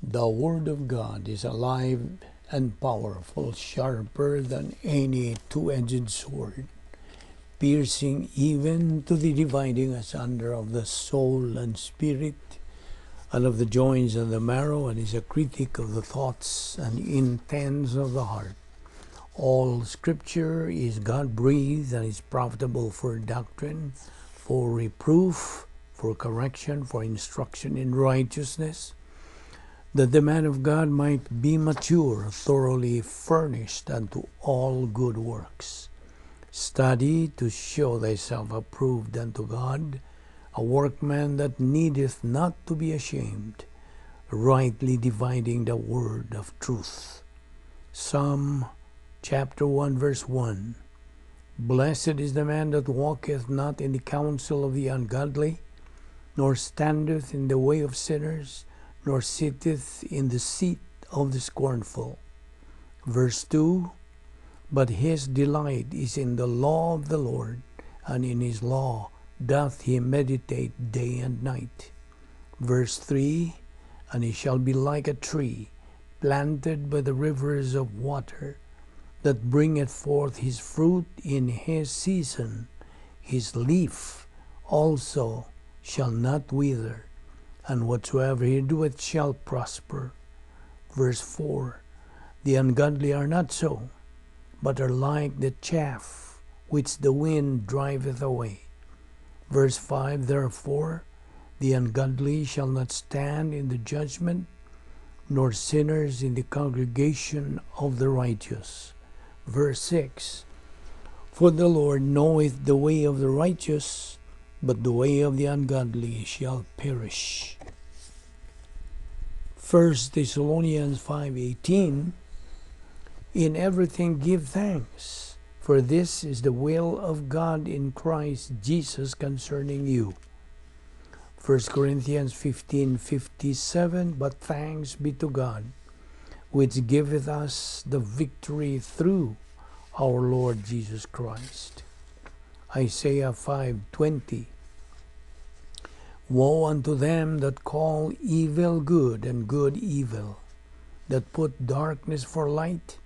The Word of God is alive and powerful, sharper than any two-edged sword, piercing even to the dividing asunder of the soul and spirit, and of the joints and the marrow, and is a critic of the thoughts and intents of the heart. All Scripture is God-breathed and is profitable for doctrine, for reproof, for correction, for instruction in righteousness, that the man of God might be mature, thoroughly furnished unto all good works. Study to show thyself approved unto God, a workman that needeth not to be ashamed, rightly dividing the word of truth. Psalm chapter 1 verse 1. Blessed is the man that walketh not in the counsel of the ungodly, nor standeth in the way of sinners, nor sitteth in the seat of the scornful. Verse 2, but his delight is in the law of the Lord, and in his law doth he meditate day and night. Verse 3, and he shall be like a tree planted by the rivers of water, that bringeth forth his fruit in his season. His leaf also shall not wither, and whatsoever he doeth shall prosper. Verse 4, the ungodly are not so, but are like the chaff which the wind driveth away. Verse 5, therefore the ungodly shall not stand in the judgment, nor sinners in the congregation of the righteous. Verse 6, for the Lord knoweth the way of the righteous, but the way of the ungodly shall perish. 1 Thessalonians 5:18, in everything give thanks, for this is the will of God in Christ Jesus concerning you. 1 Corinthians 15:57, but thanks be to God, which giveth us the victory through our Lord Jesus Christ. Isaiah 5:20, woe unto them that call evil good and good evil, that put darkness for light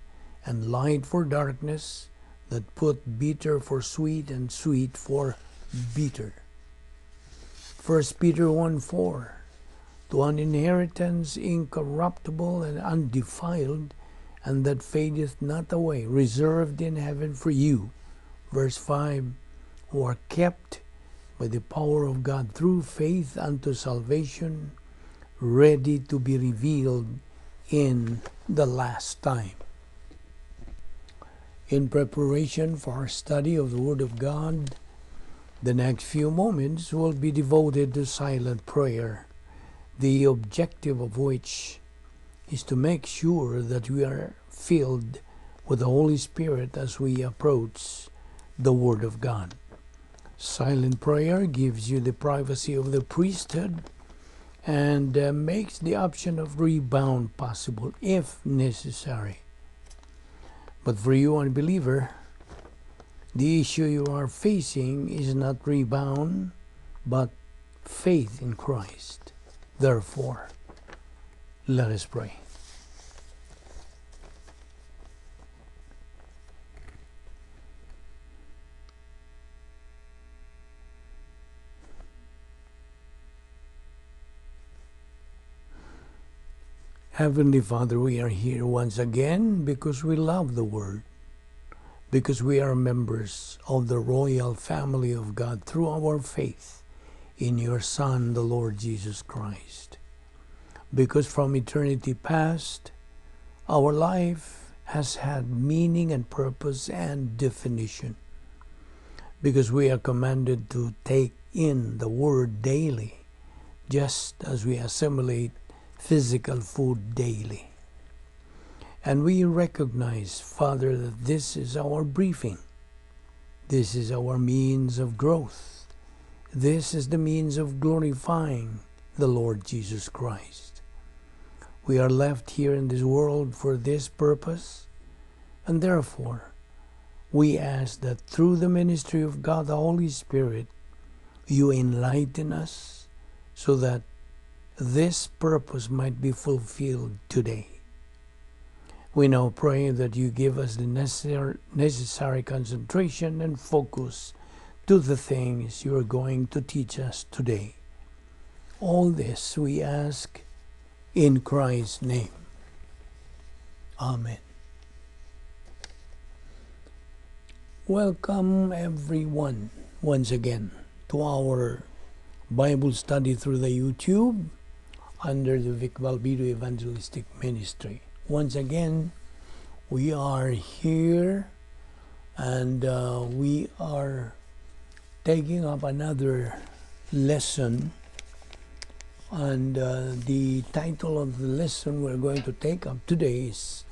and light for darkness, that put bitter for sweet and sweet for bitter. 1 Peter 1:4, to an inheritance incorruptible and undefiled, and that fadeth not away, reserved in heaven for you. Verse 5, who are kept by the power of God through faith unto salvation, ready to be revealed in the last time. In preparation for our study of the Word of God, the next few moments will be devoted to silent prayer, the objective of which is to make sure that we are filled with the Holy Spirit as we approach the Word of God. Silent prayer gives you the privacy of the priesthood and makes the option of rebound possible if necessary. But for you, unbeliever, the issue you are facing is not rebound, but faith in Christ. Therefore, let us pray. Heavenly Father, we are here once again because we love the Word, because we are members of the royal family of God through our faith in your Son, the Lord Jesus Christ. Because from eternity past, our life has had meaning and purpose and definition. Because we are commanded to take in the Word daily, just as we assimilate physical food daily. And we recognize, Father, that this is our briefing. This is our means of growth. This is the means of glorifying the Lord Jesus Christ. We are left here in this world for this purpose, and therefore we ask that through the ministry of God the Holy Spirit, you enlighten us so that this purpose might be fulfilled today. We now pray that you give us the necessary concentration and focus to the things you are going to teach us today. All this we ask in Christ's name. Amen. Welcome everyone once again to our Bible study through the YouTube under the Vic Balbido Evangelistic Ministry. Once again, we are here and we are taking up another lesson, and the title of the lesson we're going to take up today is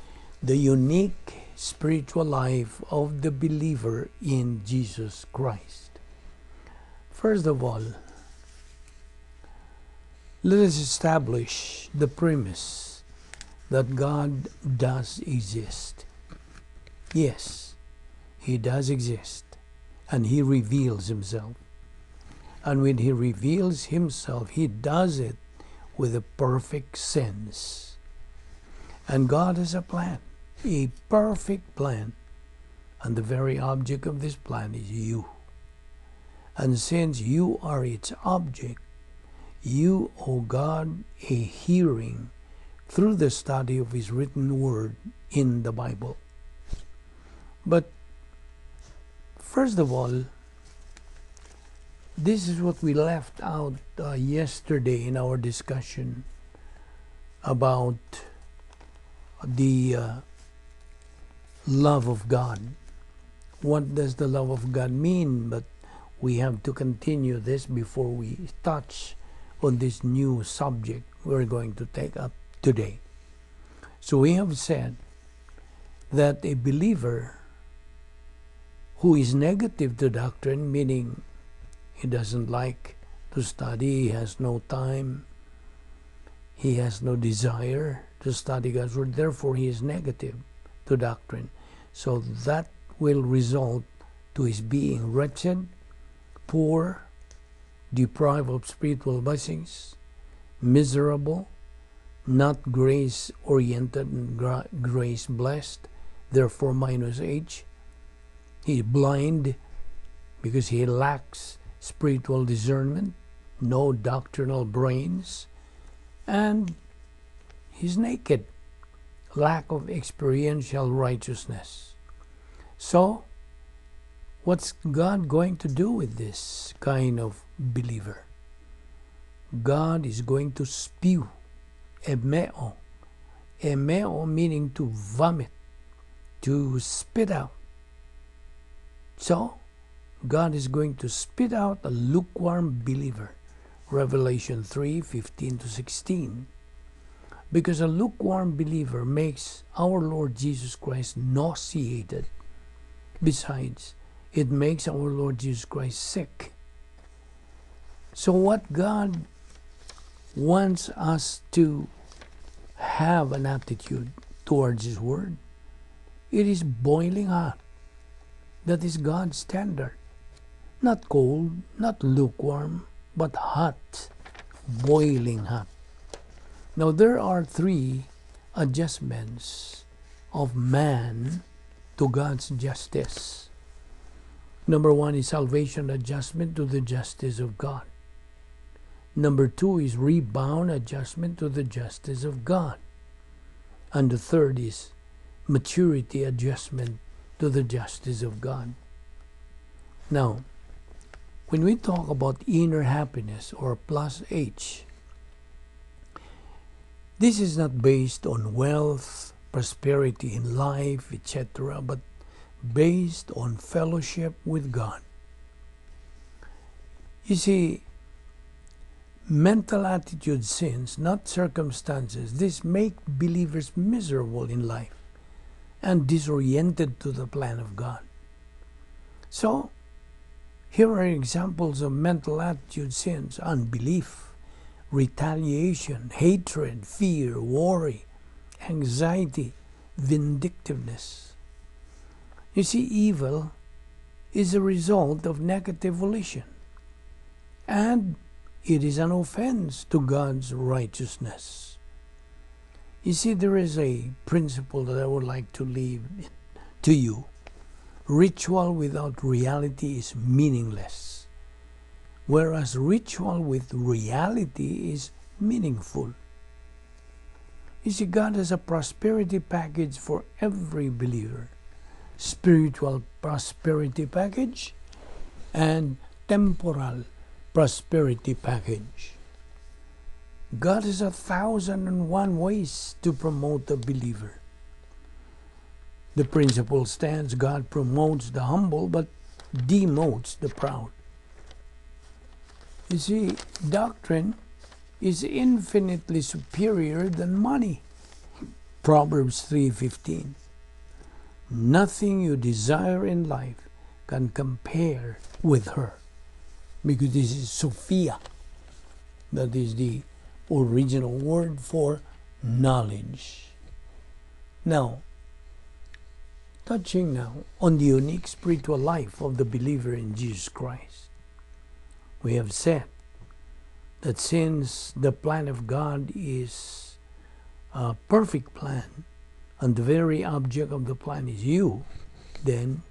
The Unique Spiritual Life of the Believer in Jesus Christ. First of all, let us establish the premise that God does exist. Yes, He does exist, and He reveals Himself. And when He reveals Himself, He does it with a perfect sense. And God has a plan, a perfect plan, and the very object of this plan is you. And since you are its object, you owe God a hearing through the study of His written word in the Bible. But first of all, this is what we left out yesterday in our discussion about the love of God. What does the love of God mean? But we have to continue this before we touch on this new subject we're going to take up today. So we have said that a believer who is negative to doctrine, meaning he doesn't like to study, he has no time, he has no desire to study God's word, therefore he is negative to doctrine. So that will result to his being wretched, poor, deprived of spiritual blessings, miserable, not grace-oriented and grace-blessed, therefore minus H. He is blind because he lacks spiritual discernment, no doctrinal brains, and he's naked, lack of experiential righteousness. So, what's God going to do with this kind of believer? God is going to spew emeo. Emeo meaning to vomit, to spit out. So, God is going to spit out a lukewarm believer. Revelation 3:15-16. Because a lukewarm believer makes our Lord Jesus Christ nauseated. Besides, it makes our Lord Jesus Christ sick. So what God wants us to have an attitude towards His Word, it is boiling hot. That is God's standard. Not cold, not lukewarm, but hot, boiling hot. Now there are three adjustments of man to God's justice. Number one is salvation adjustment to the justice of God. Number two is rebound adjustment to the justice of God. And the third is maturity adjustment to the justice of God. Now, when we talk about inner happiness or plus H, this is not based on wealth, prosperity in life, etc., but based on fellowship with God. You see, mental attitude sins, not circumstances. This make believers miserable in life and disoriented to the plan of God. So, here are examples of mental attitude sins: unbelief, retaliation, hatred, fear, worry, anxiety, vindictiveness. You see, evil is a result of negative volition. And it is an offense to God's righteousness. You see, there is a principle that I would like to leave to you. Ritual without reality is meaningless, whereas ritual with reality is meaningful. You see, God has a prosperity package for every believer. Spiritual prosperity package and temporal prosperity package. God has 1,001 ways to promote a believer. The principle stands: God promotes the humble but demotes the proud. You see, doctrine is infinitely superior than money. Proverbs 3:15. Nothing you desire in life can compare with her. Because this is Sophia. That is the original word for knowledge. Now, touching now on the unique spiritual life of the believer in Jesus Christ. We have said that since the plan of God is a perfect plan, and the very object of the plan is you, then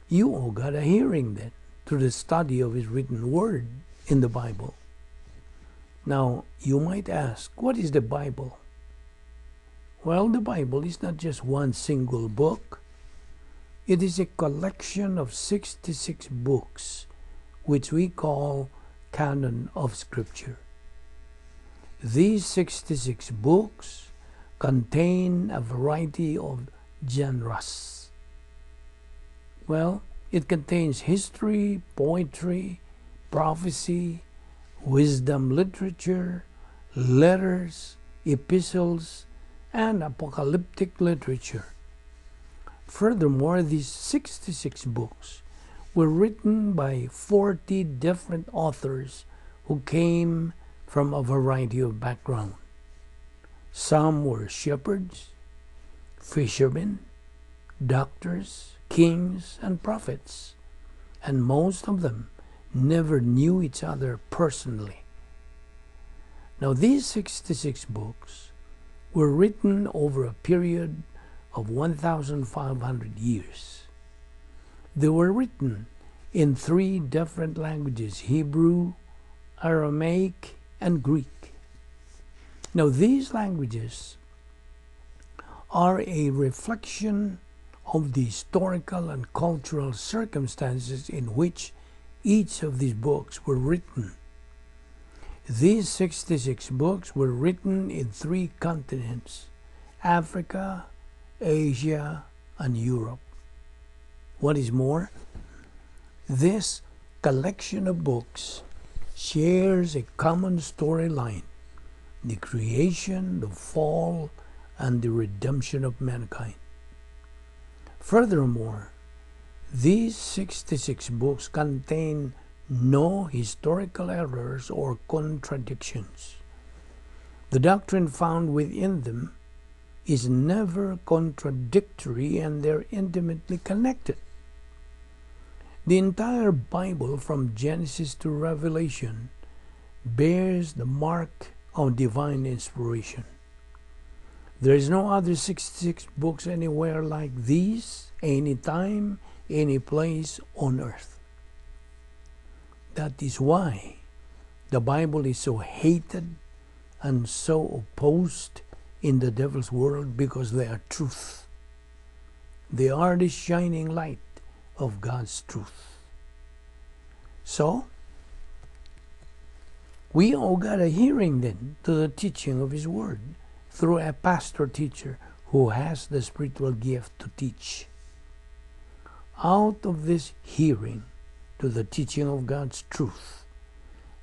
you owe God a hearing then through the study of His written word in the Bible. Now, you might ask, what is the Bible? Well, the Bible is not just one single book. It is a collection of 66 books, which we call canon of Scripture. These 66 books contain a variety of genres. Well, it contains history, poetry, prophecy, wisdom literature, letters, epistles, and apocalyptic literature. Furthermore, these 66 books were written by 40 different authors who came from a variety of backgrounds. Some were shepherds, fishermen, doctors, kings, and prophets, and most of them never knew each other personally. Now, these 66 books were written over a period of 1,500 years. They were written in 3 different languages: Hebrew, Aramaic, and Greek. Now, these languages are a reflection of the historical and cultural circumstances in which each of these books were written. These 66 books were written in 3 continents: Africa, Asia, and Europe. What is more, this collection of books shares a common storyline: the creation, the fall, and the redemption of mankind. Furthermore, these 66 books contain no historical errors or contradictions. The doctrine found within them is never contradictory, and they're intimately connected. The entire Bible, from Genesis to Revelation, bears the mark of divine inspiration. There is no other 66 books anywhere like these, anytime, any place on earth. That is why the Bible is so hated and so opposed in the devil's world, because they are truth. They are the shining light of God's truth. So, we owe God a hearing then to the teaching of His Word through a pastor-teacher who has the spiritual gift to teach. Out of this hearing to the teaching of God's truth,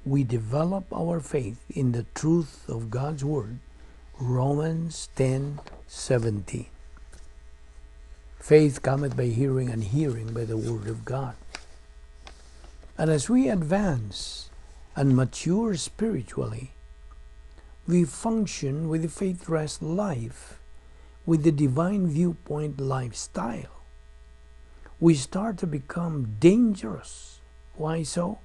we develop our faith in the truth of God's Word. Romans 10:17. Faith cometh by hearing, and hearing by the Word of God. And as we advance and mature spiritually, we function with the faith rest life, with the divine viewpoint lifestyle. We start to become dangerous. Why so?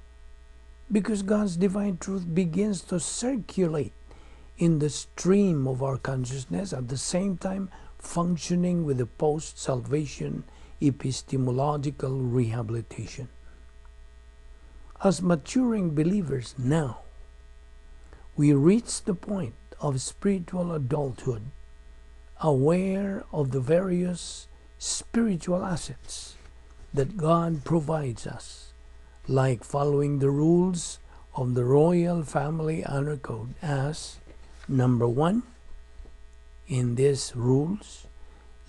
because God's divine truth begins to circulate in the stream of our consciousness, at the same time functioning with the post-salvation epistemological rehabilitation. As maturing believers now, we reach the point of spiritual adulthood, aware of the various spiritual assets that God provides us, like following the rules of the Royal Family Honor Code as, number 1, in these rules,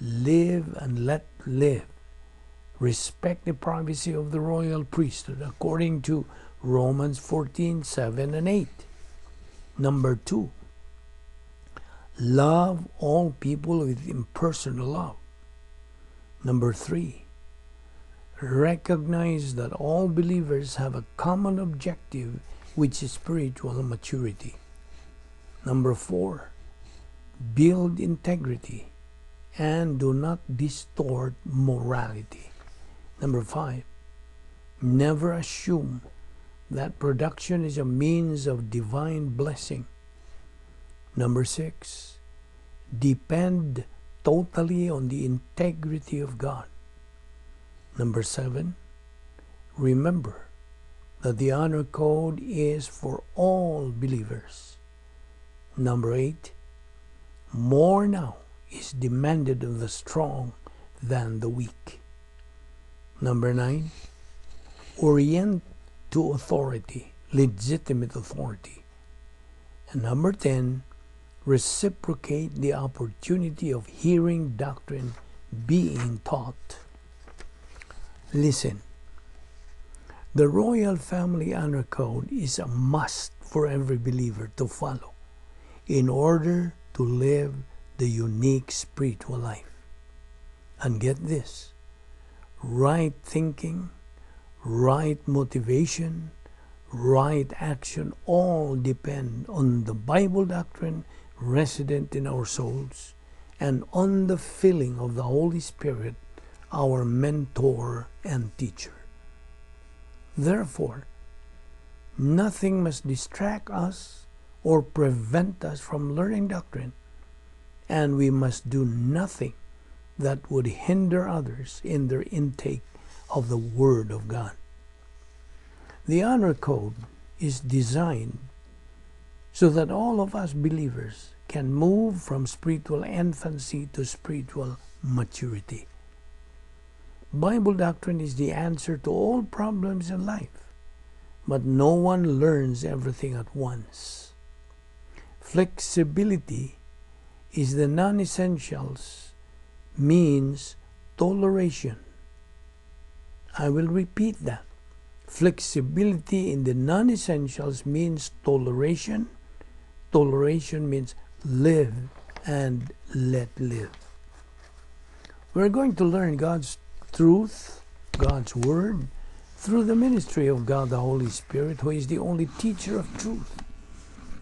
live and let live. Respect the privacy of the royal priesthood according to Romans 14:7 and 8. Number 2, love all people with impersonal love. Number 3, recognize that all believers have a common objective, which is spiritual maturity. Number 4, build integrity and do not distort morality. Number 5, never assume that production is a means of divine blessing. Number 6, depend totally on the integrity of God. Number 7, remember that the honor code is for all believers. Number 8, more now is demanded of the strong than the weak. Number 9, orient to authority, legitimate authority. And number 10, reciprocate the opportunity of hearing doctrine being taught. Listen, the Royal Family Honor Code is a must for every believer to follow in order to live the unique spiritual life. And get this, right thinking, right motivation, right action all depend on the Bible doctrine resident in our souls and on the filling of the Holy Spirit, our mentor and teacher. Therefore, nothing must distract us or prevent us from learning doctrine, and we must do nothing that would hinder others in their intake of the Word of God. The Honor Code is designed so that all of us believers can move from spiritual infancy to spiritual maturity. Bible doctrine is the answer to all problems in life, but no one learns everything at once. Flexibility is the non-essentials means toleration. I will repeat that. Flexibility in the non-essentials means toleration. Toleration means live and let live. We're going to learn God's truth, God's Word, through the ministry of God the Holy Spirit, who is the only teacher of truth,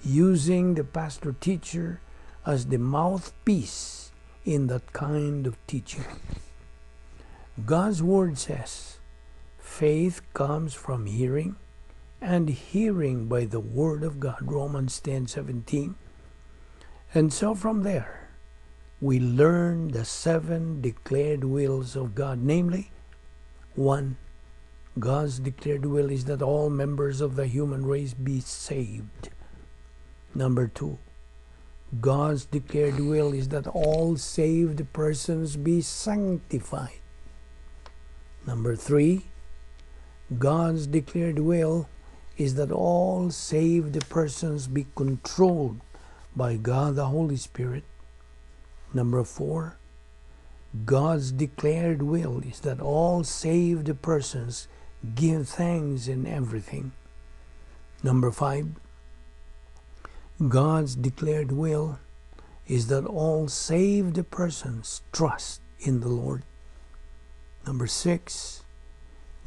using the pastor-teacher as the mouthpiece in that kind of teaching. God's Word says, faith comes from hearing, and hearing by the Word of God, Romans 10:17. And so from there, we learn the 7 declared wills of God, namely, 1, God's declared will is that all members of the human race be saved. Number 2, God's declared will is that all saved persons be sanctified. Number 3, God's declared will is that all saved persons be controlled by God the Holy Spirit. Number 4, God's declared will is that all saved persons give thanks in everything. Number 5, God's declared will is that all saved persons trust in the Lord. Number 6,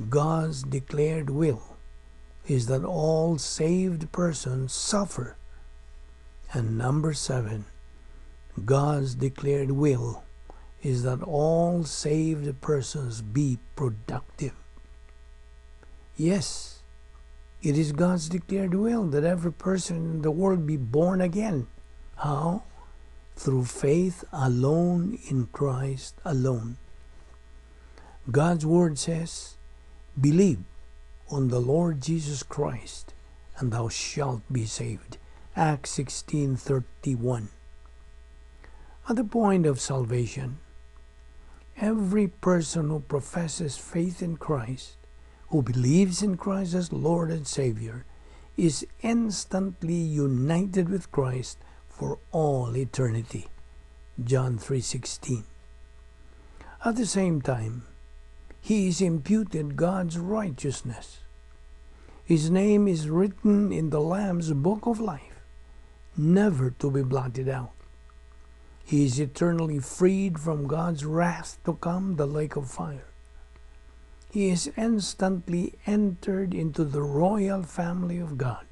God's declared will is that all saved persons suffer. And number 7, God's declared will is that all saved persons be productive. Yes, It is God's declared will that every person in the world be born again. How? Through faith alone in Christ alone. God's word says, believe on the Lord Jesus Christ, and thou shalt be saved. Acts 16:31. At the point of salvation, every person who professes faith in Christ, who believes in Christ as Lord and Savior, is instantly united with Christ for all eternity. John 3:16. At the same time, he is imputed God's righteousness. His name is written in the Lamb's book of life, never to be blotted out. He is eternally freed from God's wrath to come, the lake of fire. He is instantly entered into the royal family of God,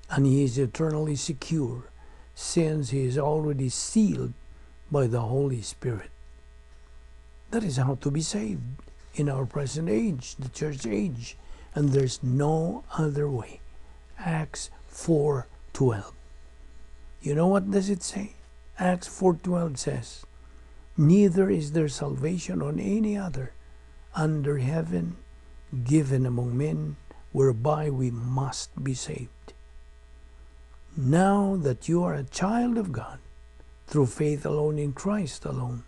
and he is eternally secure, since he is already sealed by the Holy Spirit. That is how to be saved in our present age, the church age, and there's no other way. Acts 4:12. You know what does it say? Acts 4:12 says, neither is there salvation on any other under heaven given among men whereby we must be saved. Now that you are a child of God, through faith alone in Christ alone,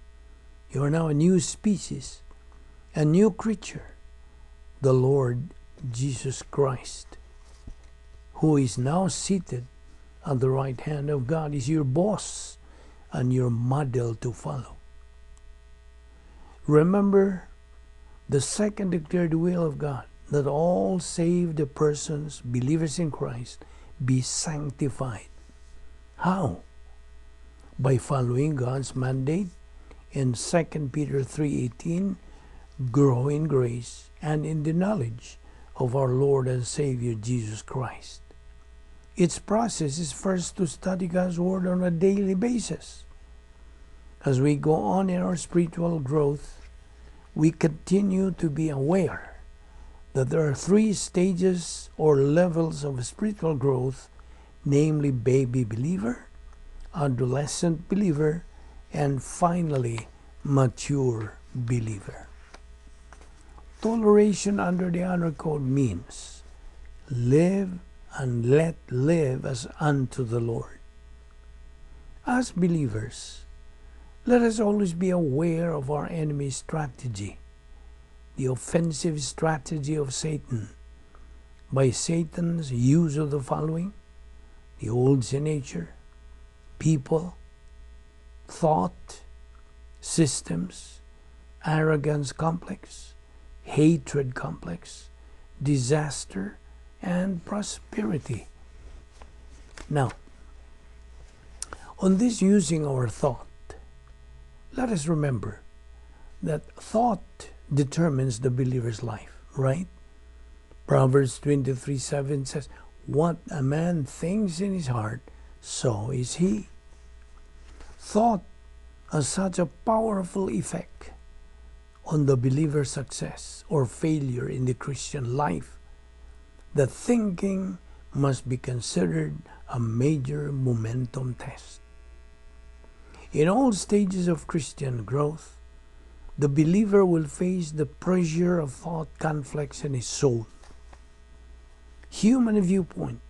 you are now a new species, a new creature, the Lord Jesus Christ, who is now seated at the right hand of God, is your boss and your model to follow. Remember the second declared will of God, that all saved persons, believers in Christ, be sanctified. How? By following God's mandate in 2 Peter 3:18, grow in grace and in the knowledge of our Lord and Savior Jesus Christ. Its process is first to study God's Word on a daily basis. As we go on in our spiritual growth, we continue to be aware that there are 3 stages or levels of spiritual growth, namely baby believer, adolescent believer, and finally mature believer. Toleration under the honor code means live and let live as unto the Lord. As believers, let us always be aware of our enemy's strategy, the offensive strategy of Satan, by Satan's use of the following: the old sin nature, people, thought, systems, arrogance complex, hatred complex, disaster, and prosperity. Now, on this using our thought, let us remember that thought determines the believer's life, right? Proverbs 23:7 says, what a man thinks in his heart, so is he. Thought has such a powerful effect on the believer's success or failure in the Christian life that thinking must be considered a major momentum test. In all stages of Christian growth, the believer will face the pressure of thought conflicts in his soul. Human viewpoint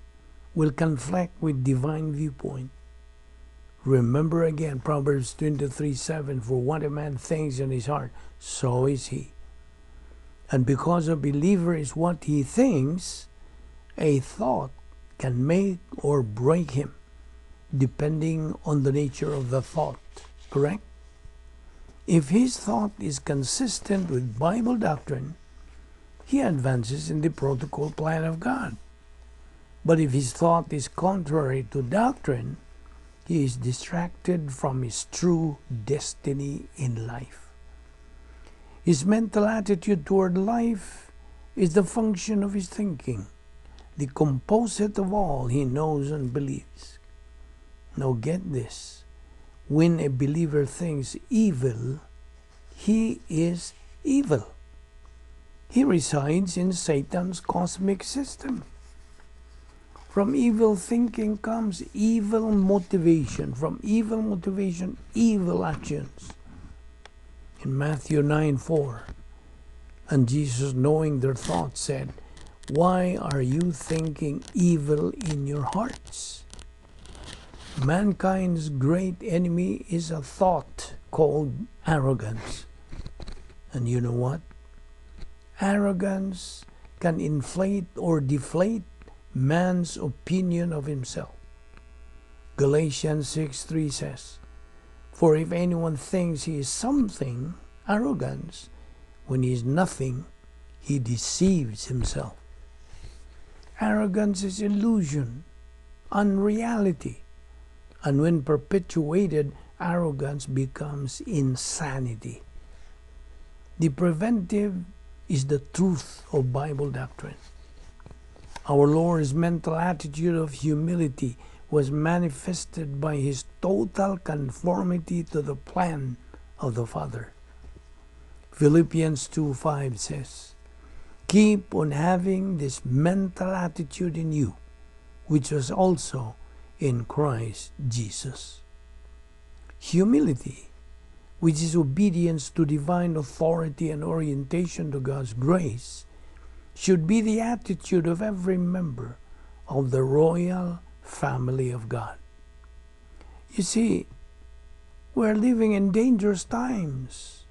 will conflict with divine viewpoint. Remember again Proverbs 23:7, for what a man thinks in his heart, so is he. And because a believer is what he thinks, a thought can make or break him, depending on the nature of the thought, correct? If his thought is consistent with Bible doctrine, he advances in the protocol plan of God. But if his thought is contrary to doctrine, he is distracted from his true destiny in life. His mental attitude toward life is the function of his thinking, the composite of all he knows and believes. Now get this. When a believer thinks evil, he is evil. He resides in Satan's cosmic system. From evil thinking comes evil motivation. From evil motivation, evil actions. In Matthew 9:4, and Jesus, knowing their thoughts, said, "Why are you thinking evil in your hearts?" Mankind's great enemy is a thought called arrogance. And you know what? Arrogance can inflate or deflate man's opinion of himself. Galatians 6:3 says, "For if anyone thinks he is something," arrogance, "when he is nothing, he deceives himself." Arrogance is illusion, unreality. And when perpetuated, arrogance becomes insanity. The preventive is the truth of Bible doctrine. Our Lord's mental attitude of humility was manifested by His total conformity to the plan of the Father. Philippians 2:5 says, "Keep on having this mental attitude in you, which was also in Christ Jesus." Humility, which is obedience to divine authority and orientation to God's grace, should be the attitude of every member of the royal family of God. You see, we're living in dangerous times.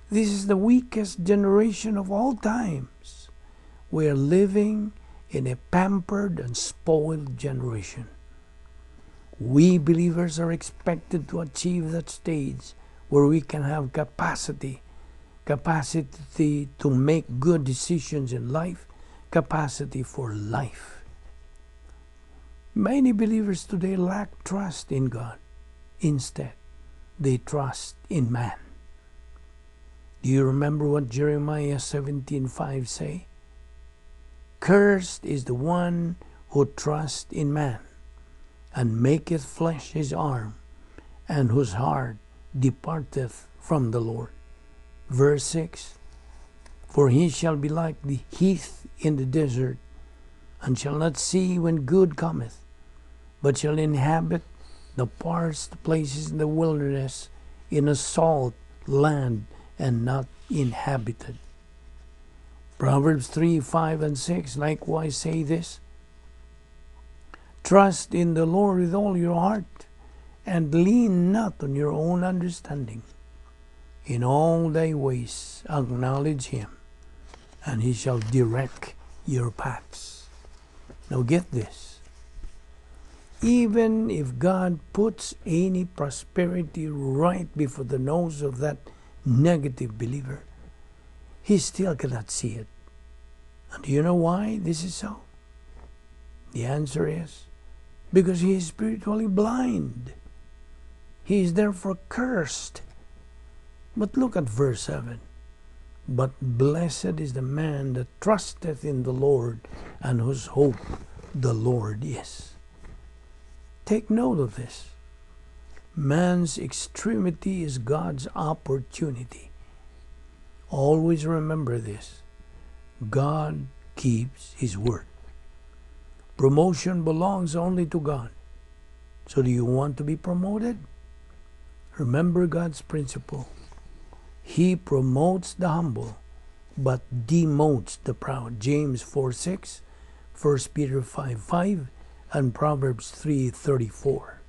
This is the weakest generation of all times. We're living in a pampered and spoiled generation. We believers are expected to achieve that stage where we can have capacity to make good decisions in life, capacity for life. Many believers today lack trust in God. Instead, they trust in man. Do you remember what Jeremiah 17:5 say? "Cursed is the one who trusts in man, and maketh flesh his arm, and whose heart departeth from the Lord." Verse 6, "For he shall be like the heath in the desert, and shall not see when good cometh, but shall inhabit the parched places in the wilderness, in a salt land, and not inhabited." Proverbs 3:5 and 6 likewise say this, "Trust in the Lord with all your heart, and lean not on your own understanding. In all thy ways acknowledge Him, and He shall direct your paths." Now get this. Even if God puts any prosperity right before the nose of that negative believer, he still cannot see it. And do you know why this is so? The answer is because he is spiritually blind. He is therefore cursed. But look at verse 7. "But blessed is the man that trusteth in the Lord, and whose hope the Lord is." Take note of this. Man's extremity is God's opportunity. Always remember this. God keeps His word. Promotion belongs only to God. So do you want to be promoted? Remember God's principle. He promotes the humble, but demotes the proud. James 4:6, 1 Peter 5:5, and Proverbs 3:34.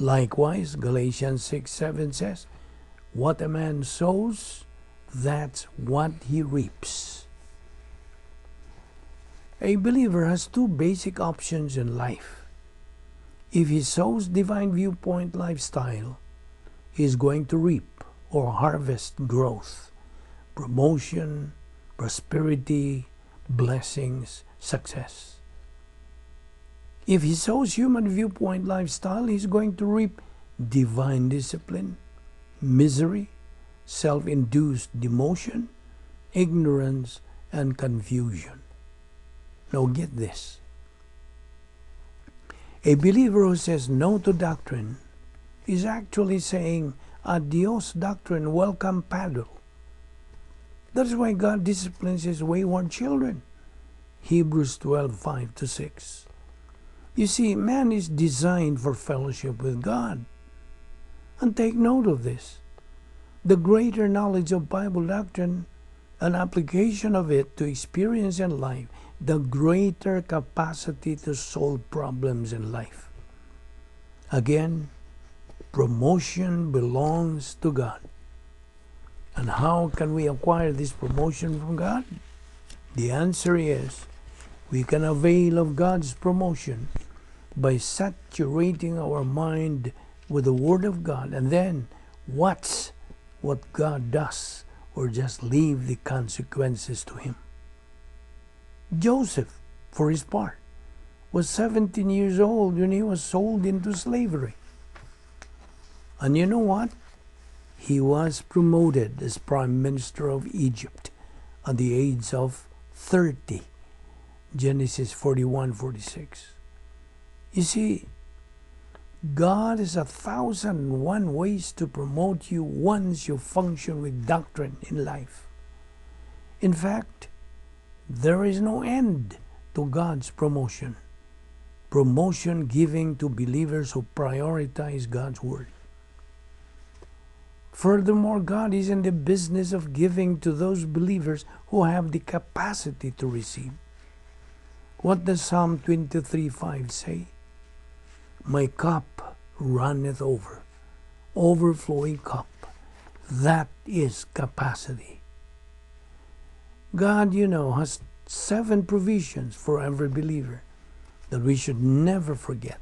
Likewise, Galatians 6:7 says, "What a man sows, that's what he reaps." A believer has two basic options in life. If he sows divine viewpoint lifestyle, he is going to reap or harvest growth, promotion, prosperity, blessings, success. If he sows human viewpoint lifestyle, he's going to reap divine discipline, misery, self-induced demotion, ignorance, and confusion. Now get this. A believer who says no to doctrine is actually saying, "Adios doctrine, welcome paddle." That is why God disciplines His wayward children. Hebrews 12:5-6. You see, man is designed for fellowship with God. And take note of this. The greater knowledge of Bible doctrine and application of it to experience in life, the greater capacity to solve problems in life. Again, promotion belongs to God. And how can we acquire this promotion from God? The answer is, we can avail of God's promotion by saturating our mind with the Word of God, and then watch what God does, or just leave the consequences to Him. Joseph, for his part, was 17 years old when he was sold into slavery. And you know what? He was promoted as Prime Minister of Egypt at the age of 30. Genesis 41:46. You see, God has 1,001 ways to promote you once you function with doctrine in life. In fact, there is no end to God's promotion. Promotion giving to believers who prioritize God's Word. Furthermore, God is in the business of giving to those believers who have the capacity to receive. What does Psalm 23:5 say? My cup runneth over, overflowing cup. That is capacity. God, has 7 provisions for every believer that we should never forget.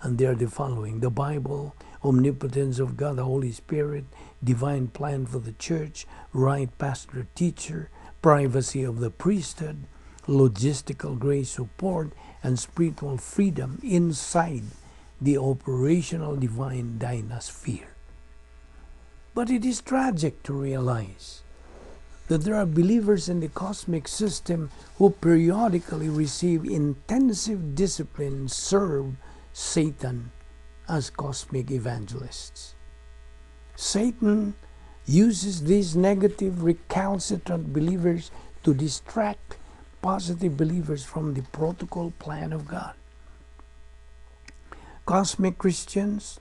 And they are the following: the Bible, omnipotence of God, the Holy Spirit, divine plan for the church, right pastor teacher, privacy of the priesthood, logistical grace support, and spiritual freedom inside the operational divine dynasphere. But it is tragic to realize that there are believers in the cosmic system who periodically receive intensive discipline and serve Satan as cosmic evangelists. Satan uses these negative, recalcitrant believers to distract positive believers from the protocol plan of God. Cosmic Christians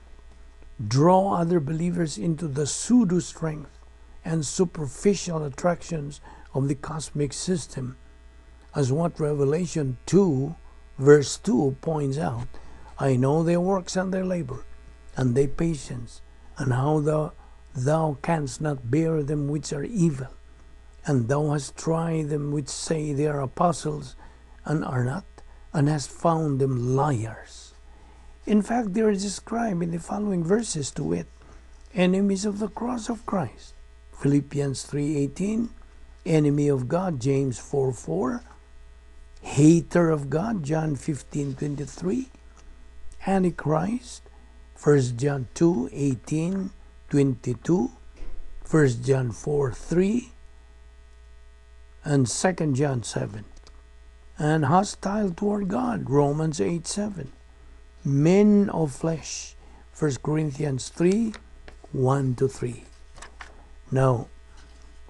draw other believers into the pseudo-strength and superficial attractions of the cosmic system, as what Revelation 2, verse 2 points out. I know their works and their labor, and their patience, and how thou canst not bear them which are evil, and thou hast tried them which say they are apostles, and are not, and hast found them liars. In fact, they are described in the following verses, to wit, enemies of the cross of Christ, Philippians 3:18, enemy of God, James 4:4, hater of God, John 15:23, Antichrist, 1 John 2:18-22, 1 John 4:3, and 2 John 7, and hostile toward God, Romans 8:7, men of flesh, 1 Corinthians 3:1-3. Now,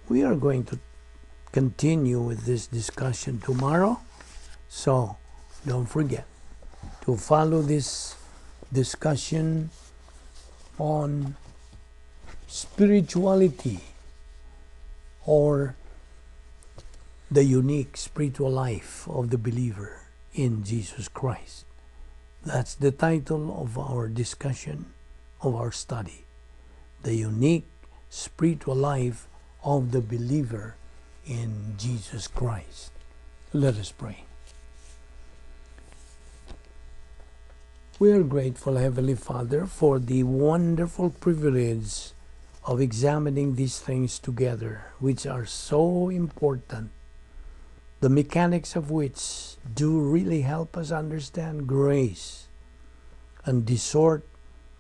we are going to continue with this discussion tomorrow, so don't forget to follow this discussion on spirituality, or the unique spiritual life of the believer in Jesus Christ. That's the title of our discussion, of our study. The unique spiritual life of the believer in Jesus Christ. Let us pray. We are grateful, Heavenly Father, for the wonderful privilege of examining these things together, which are so important, the mechanics of which do really help us understand grace and distort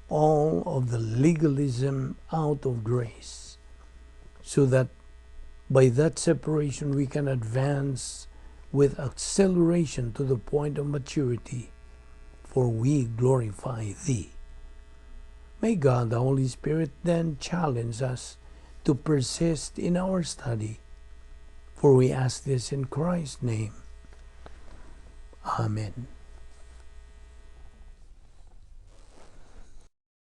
all of the legalism out of grace, so that by that separation we can advance with acceleration to the point of maturity, for we glorify Thee. May God, the Holy Spirit, then challenge us to persist in our study For we ask this in Christ's name. Amen.